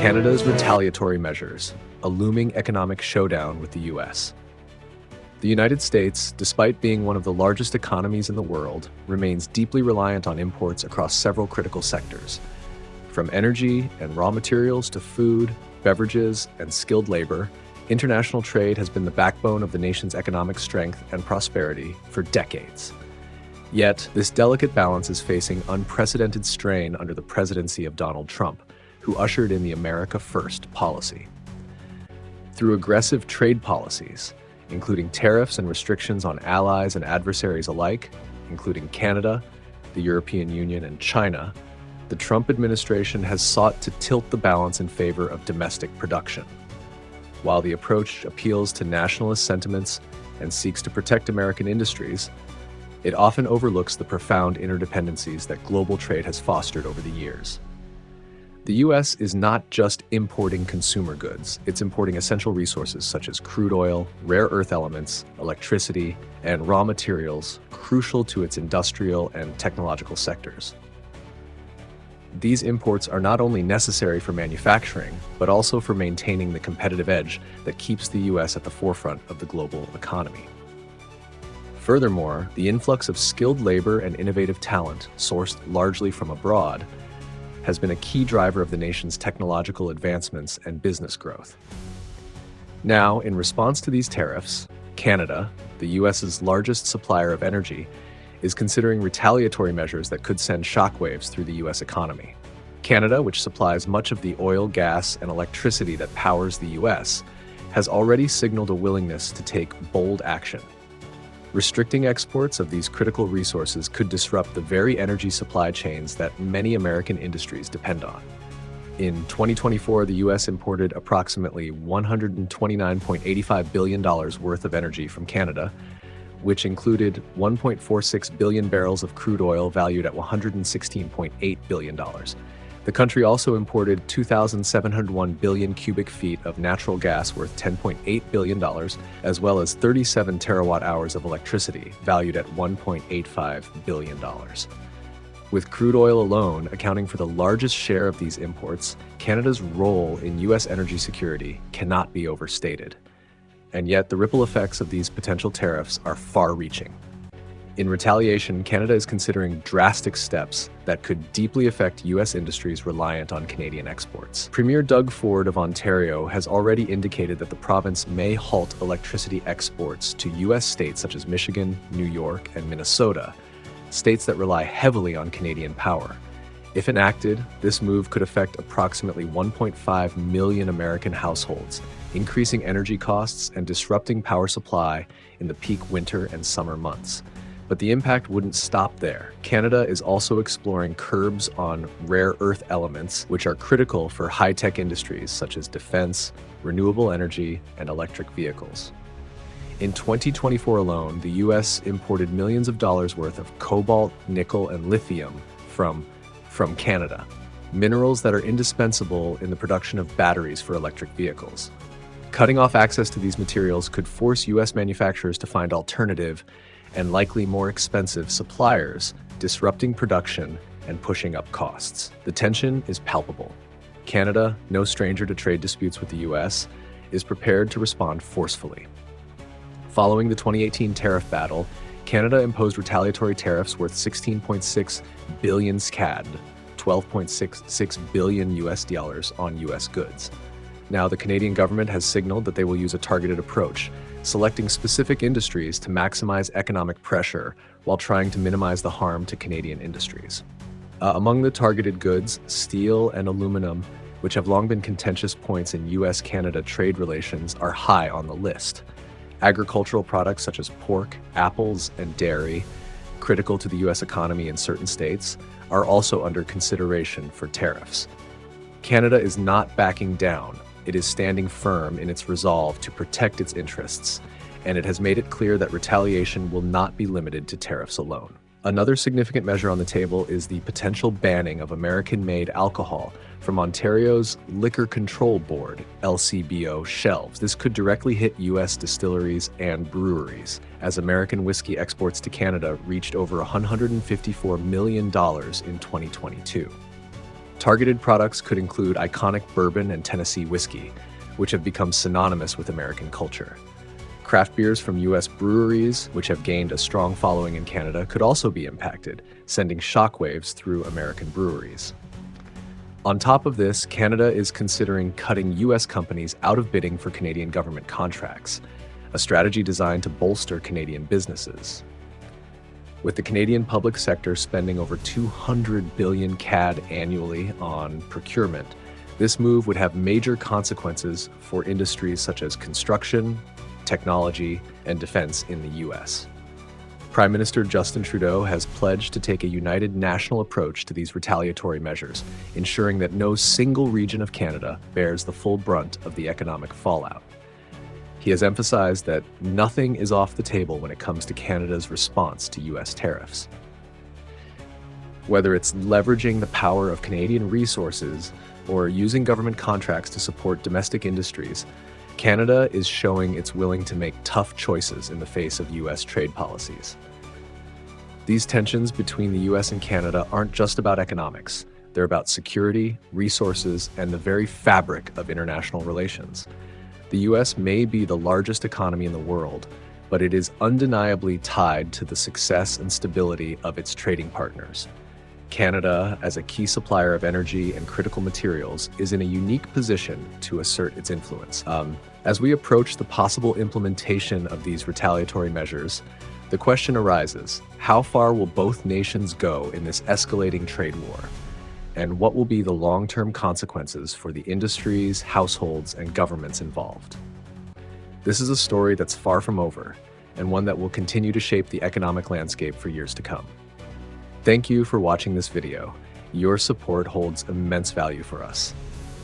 Canada's retaliatory measures, a looming economic showdown with the U.S. The United States, despite being one of the largest economies in the world, remains deeply reliant on imports across several critical sectors. From energy and raw materials to food, beverages, and skilled labor, international trade has been the backbone of the nation's economic strength and prosperity for decades. Yet, this delicate balance is facing unprecedented strain under the presidency of Donald Trump, who ushered in the America First policy. Through aggressive trade policies, including tariffs and restrictions on allies and adversaries alike, including Canada, the European Union, and China, the Trump administration has sought to tilt the balance in favor of domestic production. While the approach appeals to nationalist sentiments and seeks to protect American industries, it often overlooks the profound interdependencies that global trade has fostered over the years. The U.S. is not just importing consumer goods, it's importing essential resources such as crude oil, rare earth elements, electricity, and raw materials crucial to its industrial and technological sectors. These imports are not only necessary for manufacturing, but also for maintaining the competitive edge that keeps the U.S. at the forefront of the global economy. Furthermore, the influx of skilled labor and innovative talent, sourced largely from abroad, has been a key driver of the nation's technological advancements and business growth. Now, in response to these tariffs, Canada, the U.S.'s largest supplier of energy, is considering retaliatory measures that could send shockwaves through the U.S. economy. Canada, which supplies much of the oil, gas, and electricity that powers the U.S., has already signaled a willingness to take bold action. Restricting exports of these critical resources could disrupt the very energy supply chains that many American industries depend on. In 2024, the U.S. imported approximately $129.85 billion worth of energy from Canada, which included 1.46 billion barrels of crude oil valued at $116.8 billion. The country also imported 2,701 billion cubic feet of natural gas worth $10.8 billion, as well as 37 terawatt hours of electricity valued at $1.85 billion. With crude oil alone accounting for the largest share of these imports, Canada's role in U.S. energy security cannot be overstated. And yet, the ripple effects of these potential tariffs are far-reaching. In retaliation, Canada is considering drastic steps that could deeply affect U.S. industries reliant on Canadian exports. Premier Doug Ford of Ontario has already indicated that the province may halt electricity exports to U.S. states such as Michigan, New York, and Minnesota, states that rely heavily on Canadian power. If enacted, this move could affect approximately 1.5 million American households, increasing energy costs and disrupting power supply in the peak winter and summer months. But the impact wouldn't stop there. Canada is also exploring curbs on rare earth elements, which are critical for high-tech industries such as defense, renewable energy, and electric vehicles. In 2024 alone, the U.S. imported millions of dollars worth of cobalt, nickel, and lithium from Canada, minerals that are indispensable in the production of batteries for electric vehicles. Cutting off access to these materials could force U.S. manufacturers to find alternative and likely more expensive suppliers, disrupting production and pushing up costs. The tension is palpable. Canada, no stranger to trade disputes with the U.S., is prepared to respond forcefully. Following the 2018 tariff battle, Canada imposed retaliatory tariffs worth 16.6 billion CAD, $12.66 billion US dollars on U.S. goods. Now, the Canadian government has signaled that they will use a targeted approach, selecting specific industries to maximize economic pressure while trying to minimize the harm to Canadian industries. Among the targeted goods, steel and aluminum, which have long been contentious points in U.S.-Canada trade relations, are high on the list. Agricultural products such as pork, apples, and dairy, critical to the U.S. economy in certain states, are also under consideration for tariffs. Canada is not backing down. It is standing firm in its resolve to protect its interests, and it has made it clear that retaliation will not be limited to tariffs alone. Another significant measure on the table is the potential banning of American-made alcohol from Ontario's Liquor Control Board, LCBO, shelves. This could directly hit U.S. distilleries and breweries, as American whiskey exports to Canada reached over $154 million in 2022. Targeted products could include iconic bourbon and Tennessee whiskey, which have become synonymous with American culture. Craft beers from U.S. breweries, which have gained a strong following in Canada, could also be impacted, sending shockwaves through American breweries. On top of this, Canada is considering cutting U.S. companies out of bidding for Canadian government contracts, a strategy designed to bolster Canadian businesses. With the Canadian public sector spending over 200 billion CAD annually on procurement, this move would have major consequences for industries such as construction, technology, and defense in the U.S. Prime Minister Justin Trudeau has pledged to take a united national approach to these retaliatory measures, ensuring that no single region of Canada bears the full brunt of the economic fallout. He has emphasized that nothing is off the table when it comes to Canada's response to U.S. tariffs. Whether it's leveraging the power of Canadian resources or using government contracts to support domestic industries, Canada is showing it's willing to make tough choices in the face of U.S. trade policies. These tensions between the U.S. and Canada aren't just about economics. They're about security, resources, and the very fabric of international relations. The U.S. may be the largest economy in the world, but it is undeniably tied to the success and stability of its trading partners. Canada, as a key supplier of energy and critical materials, is in a unique position to assert its influence. As we approach the possible implementation of these retaliatory measures, the question arises, how far will both nations go in this escalating trade war? And what will be the long-term consequences for the industries, households, and governments involved? This is a story that's far from over, and one that will continue to shape the economic landscape for years to come. Thank you for watching this video. Your support holds immense value for us.